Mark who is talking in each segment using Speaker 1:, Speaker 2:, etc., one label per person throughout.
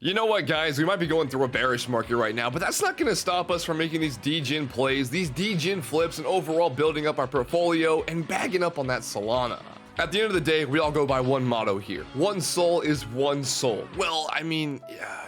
Speaker 1: You know what, guys? We might be going through a bearish market right now, but that's not going to stop us from making these degen plays, these degen flips, and overall building up our portfolio and bagging up on that Solana. At the end of the day, we all go by one motto here. One soul is one soul. Well, I mean, yeah,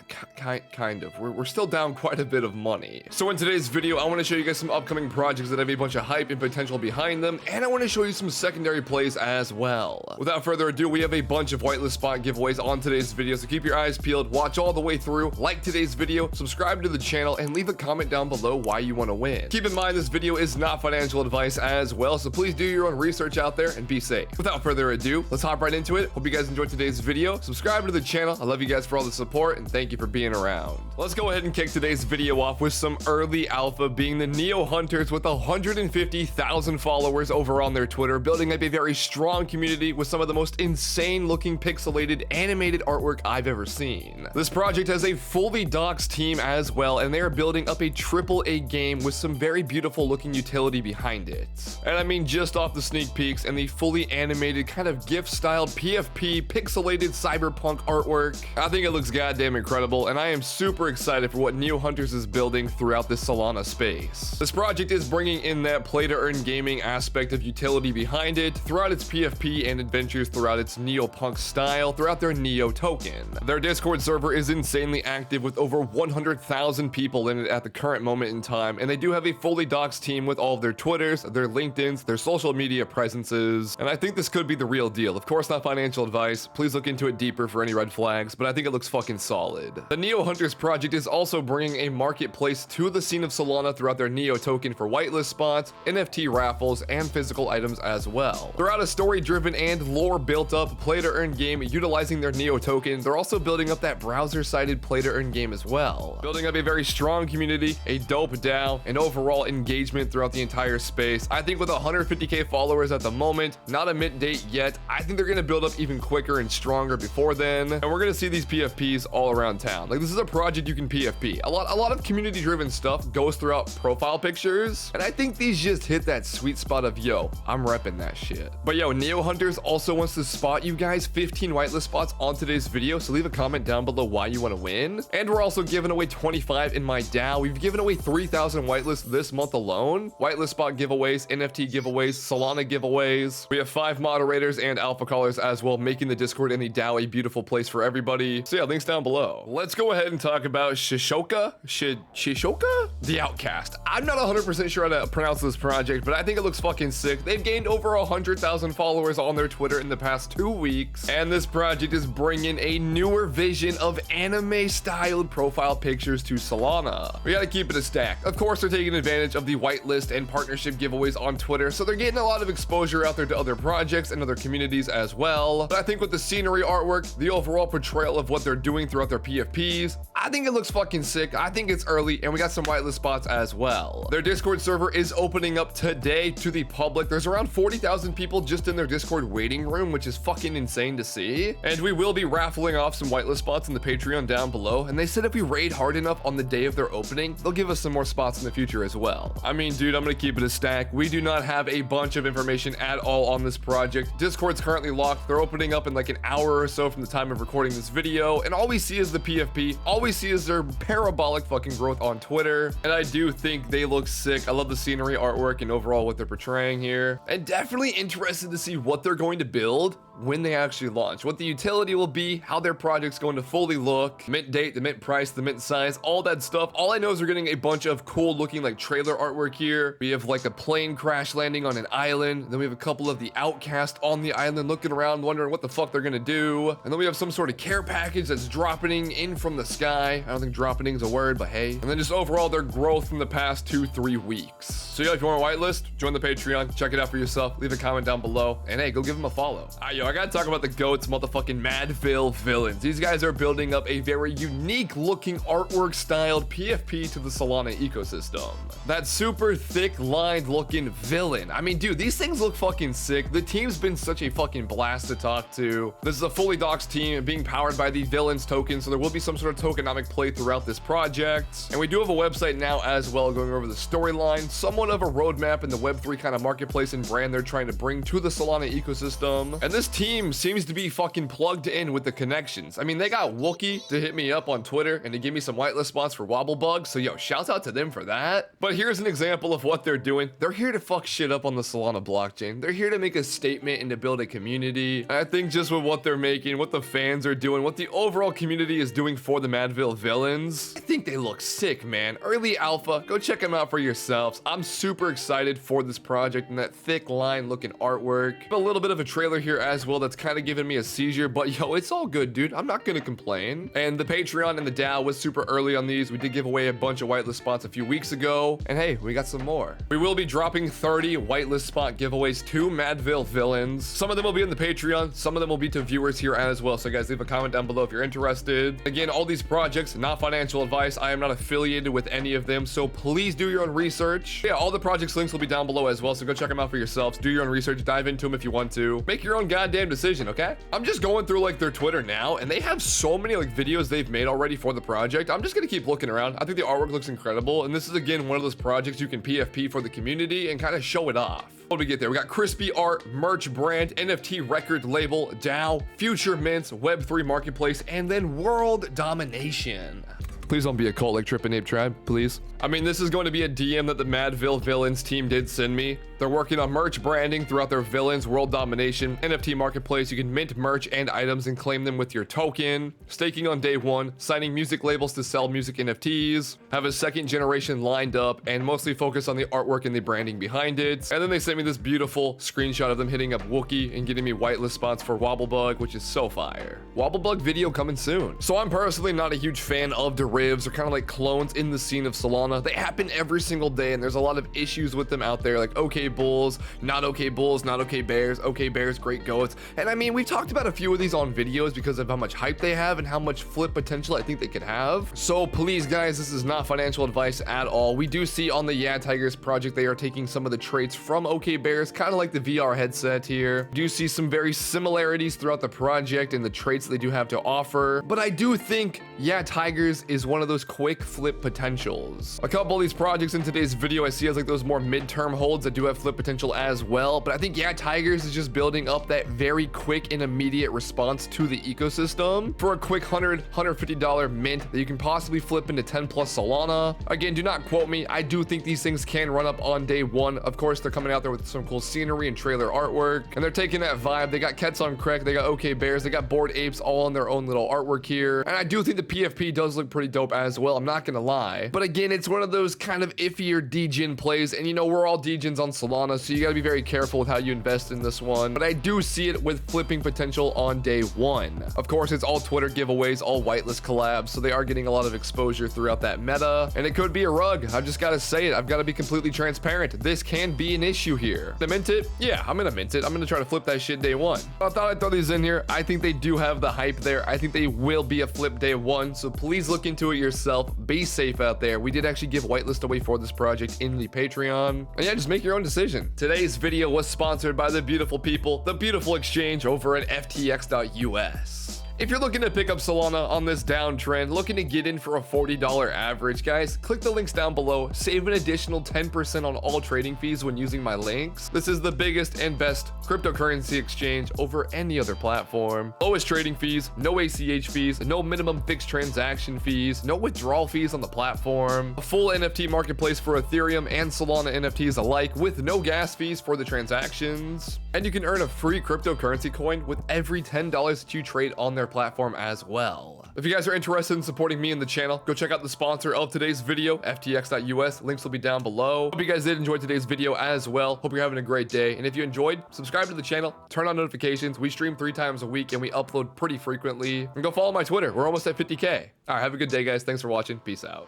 Speaker 1: kind of. We're still down quite a bit of money. So in today's video, I want to show you guys some upcoming projects that have a bunch of hype and potential behind them, and I want to show you some secondary plays as well. Without further ado, we have a bunch of whitelist spot giveaways on today's video, so keep your eyes peeled, watch all the way through, like today's video, subscribe to the channel, and leave a comment down below why you want to win. Keep in mind, this video is not financial advice as well, so please do your own research out there and be safe. Without further ado, let's hop right into it. Hope you guys enjoyed today's video. Subscribe to the channel. I love you guys for all the support, and thank you for being around. Let's go ahead and kick today's video off with some early alpha, being the Neo Hunters with 150,000 followers over on their Twitter, building up a very strong community with some of the most insane looking pixelated animated artwork I've ever seen. This project has a fully doxed team as well, and they are building up a AAA game with some very beautiful looking utility behind it. And I mean, just off the sneak peeks and the fully animated kind of GIF styled PFP pixelated cyberpunk artwork, I think it looks goddamn incredible, and I am super excited for what Neo Hunters is building throughout this Solana space. This project is bringing in that play to earn gaming aspect of utility behind it throughout its PFP and adventures throughout its neopunk style throughout their Neo token. Their Discord server is insanely active with over 100,000 people in it at the current moment in time, and they do have a fully doxed team with all of their Twitters, their LinkedIns, their social media presences, and I think this could be the real deal. Of course, not financial advice. Please look into it deeper for any red flags, but I think it looks fucking solid. The Neo Hunters project is also bringing a marketplace to the scene of Solana throughout their Neo token for whitelist spots, NFT raffles, and physical items as well. Throughout a story-driven and lore-built-up play-to-earn game utilizing their Neo token, they're also building up that browser-sided play-to-earn game as well, building up a very strong community, a dope DAO, and overall engagement throughout the entire space. I think with 150k followers at the moment, not a mint date yet, I think they're going to build up even quicker and stronger before then, and we're going to see these PFPs all around town. Like, this is a project you can PFP. A lot of community driven stuff goes throughout profile pictures, and I think these just hit that sweet spot of, yo, I'm repping that shit. But yo, Neo Hunters also wants to spot you guys 15 whitelist spots on today's video, so leave a comment down below why you want to win. And we're also giving away 25 in my DAO. We've given away 3,000 whitelists this month alone. Whitelist spot giveaways, NFT giveaways, Solana giveaways. We have 5 moderators and alpha callers as well, making the Discord and the DAO a beautiful place for everybody. So yeah, links down below. Let's go ahead and talk about Shisoka? Shisoka? The Outcast. I'm not 100% sure how to pronounce this project, but I think it looks fucking sick. They've gained over 100,000 followers on their Twitter in the past 2 weeks, and this project is bringing a newer vision of anime-styled profile pictures to Solana. We gotta keep it a stack. Of course, they're taking advantage of the whitelist and partnership giveaways on Twitter, so they're getting a lot of exposure out there to other projects and other communities as well. But I think with the scenery artwork, the overall portrayal of what they're doing throughout their PFPs, I think it looks fucking sick. I think it's early, and we got some whitelist spots as well. Their Discord server is opening up today to the public. There's around 40,000 people just in their Discord waiting room, which is fucking insane to see. And we will be raffling off some whitelist spots in the Patreon down below, and they said if we raid hard enough on the day of their opening, they'll give us some more spots in the future as well. I mean, dude, I'm gonna keep it a stack. We do not have a bunch of information at all on this project. Discord's currently locked. They're opening up in like an hour or so from the time of recording this video, and all we see is the PFP. All we see is their parabolic fucking growth on Twitter, and I do think they look sick. I love the scenery artwork and overall what they're portraying here, and definitely interested to see what they're going to build when they actually launch, what the utility will be, how their project's going to fully look, mint date, the mint price, the mint size, all that stuff. All I know is we're getting a bunch of cool looking like trailer artwork here. We have like a plane crash landing on an island. Then we have a couple of the Outcast on the island looking around wondering what the fuck they're gonna do. And then we have some sort of care package that's dropping in from the sky. I don't think dropping is a word, but hey. And then just overall their growth from the past 2-3 weeks. So yeah, if you want a whitelist, join the Patreon, check it out for yourself, leave a comment down below, and hey, go give them a follow. Yo, I gotta talk about the GOATs, motherfucking Madville Villinz. These guys are building up a very unique looking artwork styled PFP to the Solana ecosystem. That super thick lined looking villain. I mean, dude, these things look fucking sick. The team's been such a fucking blast to talk to. This is a fully doxed team being powered by the Villinz token, so there will be some sort of tokenomic play throughout this project. And we do have a website now as well, going over the storyline, somewhat of a roadmap in the Web3 kind of marketplace and brand they're trying to bring to the Solana ecosystem. And this team seems to be fucking plugged in with the connections. I mean, they got Wookie to hit me up on Twitter and to give me some whitelist spots for Wobblebug, so yo, shouts out to them for that. But here's an example of what they're doing. They're here to fuck shit up on the Solana blockchain. They're here to make a statement and to build a community. I think just with what they're making, what the fans are doing, what the overall community is doing for the Madville Villinz, I think they look sick, man. Early alpha, go check them out for yourselves. I'm super excited for this project and that thick line looking artwork. A little bit of a trailer here as well that's kind of giving me a seizure, but yo, it's all good, dude. I'm not gonna complain. And the Patreon and the DAO was super early on these. We did give away a bunch of whitelist spots a few weeks ago, and hey, we got some more. We will be dropping 30 whitelist spot giveaways to Madville Villinz. Some of them will be in the Patreon, some of them will be to viewers here as well. So guys, leave a comment down below if you're interested. Again, all these projects, not financial advice. I am not affiliated with any of them, so please do your own research. Yeah, all the projects links will be down below as well, so go check them out for yourselves. Do your own research, dive into them if you want to. Make your own goddamn decision, okay? I'm just going through like their Twitter now, and they have so many like videos they've made already for the project. I'm just gonna keep looking around. I think the artwork looks incredible, and this is again one of those projects you can PFP for the community and kind of show it off. What do we get there? We got crispy art, merch brand, NFT record label, DAO, future mints, Web3 marketplace, and then world domination. Please don't be a cult like Trippin' Ape Tribe, please. I mean, this is going to be a DM that the Madville Villinz team did send me. They're working on merch branding throughout their Villinz world domination NFT marketplace. You can mint merch and items and claim them with your token. Staking on day one, signing music labels to sell music NFTs, have a second generation lined up, and mostly focus on the artwork and the branding behind it. And then they sent me this beautiful screenshot of them hitting up Wookie and getting me whitelist spots for Wobblebug, which is so fire. Wobblebug video coming soon. So I'm personally not a huge fan of derivs or kind of like clones in the scene of Solana. They happen every single day, and there's a lot of issues with them out there, like okay bulls, not okay bears, okay bears, great goats. And I mean, we've talked about a few of these on videos because of how much hype they have and how much flip potential I think they could have. So please guys, this is not financial advice at all. We do see on the Yeah Tigers project they are taking some of the traits from okay bears, kind of like the VR headset here. Do see some very similarities throughout the project and the traits they do have to offer, but I do think Yeah Tigers is one of those quick flip potentials. A couple of these projects in today's video I see as like those more midterm holds that do have flip potential as well, but I think Yeah Tigers is just building up that very quick and immediate response to the ecosystem for a quick $150 mint that you can possibly flip into 10 plus Solana. Again, do not quote me. I do think these things can run up on day one. Of course, they're coming out there with some cool scenery and trailer artwork, and they're taking that vibe. They got Kets on Crack, they got okay bears, they got bored apes all on their own little artwork here, and I do think the PFP does look pretty dope as well. I'm not gonna lie, but again, it's one of those kind of iffier degen plays, and you know, we're all degens on Solana, so you got to be very careful with how you invest in this one, but I do see it with flipping potential on day one. Of course, it's all Twitter giveaways, all whitelist collabs, so they are getting a lot of exposure throughout that meta, and it could be a rug. I've just got to say it. I've got to be completely transparent. This can be an issue here. To mint it? Yeah, I'm gonna mint it. I'm gonna try to flip that shit day one. I thought I'd throw these in here. I think they do have the hype there. I think they will be a flip day one, so please look into it yourself. Be safe out there. We did actually give whitelist away for this project in the Patreon, and yeah, just make your own decision. Today's video was sponsored by the beautiful people, the beautiful exchange over at ftx.us. If you're looking to pick up Solana on this downtrend, looking to get in for a $40 average, guys, click the links down below. Save an additional 10% on all trading fees when using my links. This is the biggest and best cryptocurrency exchange over any other platform. Lowest trading fees, no ACH fees, no minimum fixed transaction fees, no withdrawal fees on the platform. A full NFT marketplace for Ethereum and Solana NFTs alike with no gas fees for the transactions. And you can earn a free cryptocurrency coin with every $10 that you trade on their platform as well. If you guys are interested in supporting me and the channel, go check out the sponsor of today's video, ftx.us. Links will be down below. Hope you guys did enjoy today's video as well. Hope you're having a great day. And if you enjoyed, subscribe to the channel, turn on notifications. We stream 3 times a week and we upload pretty frequently. And go follow my Twitter. We're almost at 50K. All right, have a good day, guys. Thanks for watching. Peace out.